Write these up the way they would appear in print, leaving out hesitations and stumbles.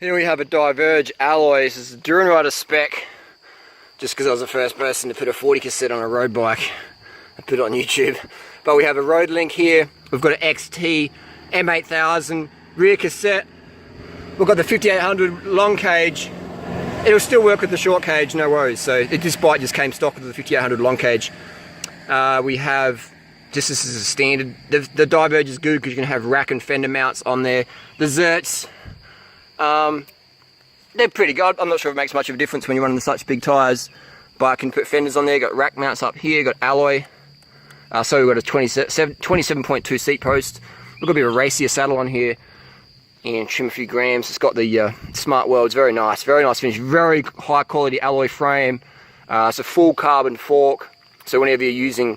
Here we have a Diverge alloy. This is a Rider spec, just because I was the first person to put a 40 cassette on a road bike and put it on YouTube. But we have a road link here. We've got an XT M8000 rear cassette. We've got the 5800 long cage. It'll still work with the short cage, no worries. So this bike just came stock with the 5800 long cage. We have, just this is a standard, the Diverge is good because you can have rack and fender mounts on there. The Zerts, they're pretty good. I'm not sure if it makes much of a difference when you're running such big tyres, but I can put fenders on there. Got rack mounts up here, got alloy. So we've got a 27.2 seat post. We've got a bit of a racier saddle on here and trim a few grams. It's got the Smart Worlds, very nice finish, very high quality alloy frame. It's a full carbon fork, so whenever you're using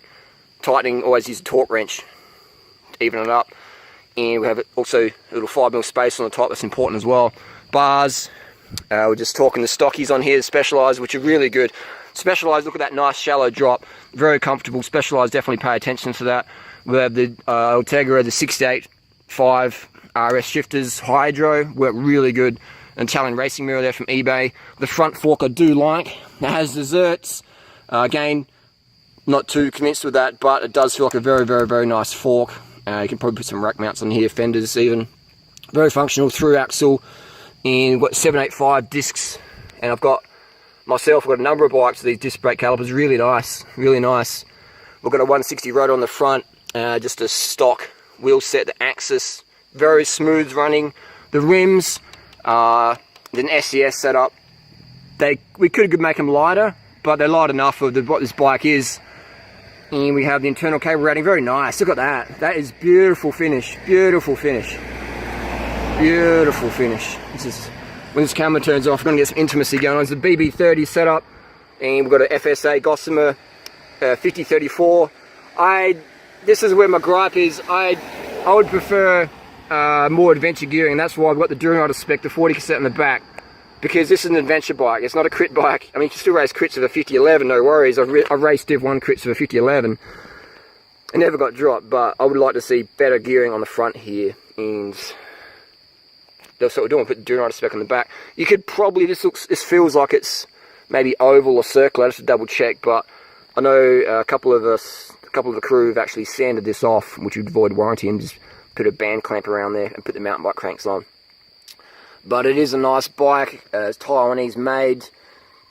tightening, always use a torque wrench to even it up. And we have also a little 5mm space on the top, that's important as well. Bars, we're just talking the stockies on here, Specialized, which are really good. Specialized, look at that nice shallow drop, very comfortable. Specialized, definitely pay attention to that. We have the Ultegra, the 685 RS shifters, Hydro, work really good. An Italian racing mirror there from eBay. The front fork I do like. It has the Zerts. Again, not too convinced with that, but it does feel like a very nice fork. You can probably put some rack mounts on here, fenders even. Very functional through axle. And we've got 785 discs. And I've got myself, I've got a number of bikes with these disc brake calipers, really nice. We've got a 160 rotor on the front, just a stock wheel set, the axis, very smooth running. The rims, an SES setup. We could make them lighter, but they're light enough for what this bike is. And we have the internal cable rating, very nice. Look at that. That is beautiful finish, beautiful finish. Beautiful finish. This is, when this camera turns off, we're going to get some intimacy going on. It's a BB30 setup, and we've got an FSA Gossamer 5034. This is where my gripe is. I would prefer more adventure gearing, and that's why I've got the Rider spec, the 40 cassette in the back, because this is an adventure bike. It's not a crit bike. I mean, you can still race crits with a 5011, no worries. I've raced Div 1 crits with a 5011. It never got dropped, but I would like to see better gearing on the front here, and that's what we're doing. Put the Rider spec on the back. You could probably, this feels like it's maybe oval or circular. I just have to double check, but I know a couple of the crew have actually sanded this off, which would avoid warranty, and just put a band clamp around there and put the mountain bike cranks on. But it is a nice bike. It's Taiwanese made,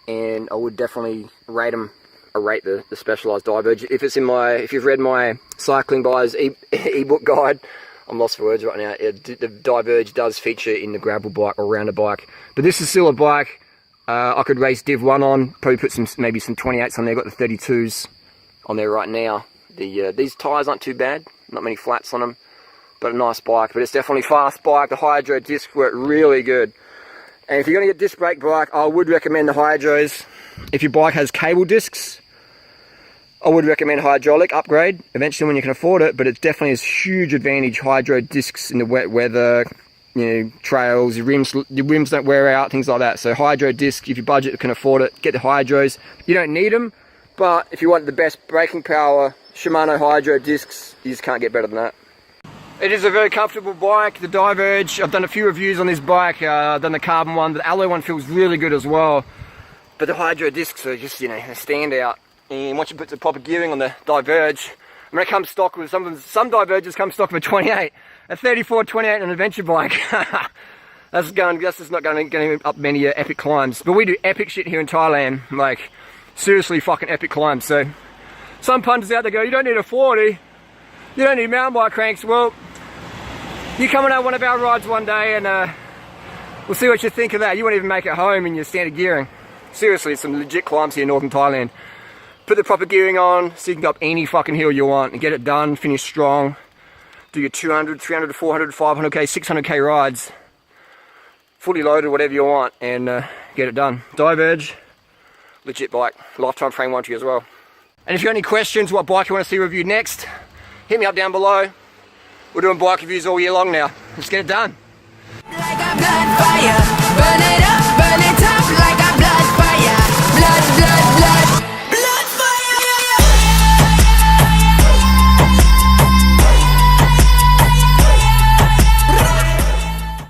and I would definitely rate them. I rate the Specialized Diverge. If you've read my Cycling Buyers ebook guide, I'm lost for words right now. The Diverge does feature in the gravel bike or rounder bike, but this is still a bike I could race Div 1 on. Probably put maybe some 28s on there. Got the 32s on there right now. These tyres aren't too bad. Not many flats on them, but a nice bike. But it's definitely a fast bike. The Hydro discs work really good. And if you're going to get disc brake bike, I would recommend the Hydros. If your bike has cable discs, I would recommend hydraulic upgrade eventually when you can afford it, but it definitely has huge advantage. Hydro discs in the wet weather, trails, your rims don't wear out, things like that. So Hydro disc, if your budget can afford it, get the Hydros. You don't need them, but if you want the best braking power, Shimano Hydro discs, you just can't get better than that. It is a very comfortable bike, the Diverge. I've done a few reviews on this bike. I've done the carbon one. The alloy one feels really good as well. But the Hydro discs are just, a standout. And once you put the proper gearing on the Diverge, I mean, it comes stock with some Diverges come stock with a 28, a 34, 28 on an adventure bike. That's just not going up many epic climbs. But we do epic shit here in Thailand, like seriously fucking epic climbs. So some punters out there go, you don't need a 40, you don't need mountain bike cranks. Well, you come on one of our rides one day and we'll see what you think of that. You won't even make it home in your standard gearing. Seriously, some legit climbs here in northern Thailand. Put the proper gearing on so you can go up any fucking hill you want and get it done, finish strong. Do your 200, 300, 400, 500k, 600k rides. Fully loaded, whatever you want, and get it done. Diverge, legit bike. Lifetime frame warranty as well. And if you have any questions, what bike you want to see reviewed next, hit me up down below. We're doing bike reviews all year long now. Let's get it done. Like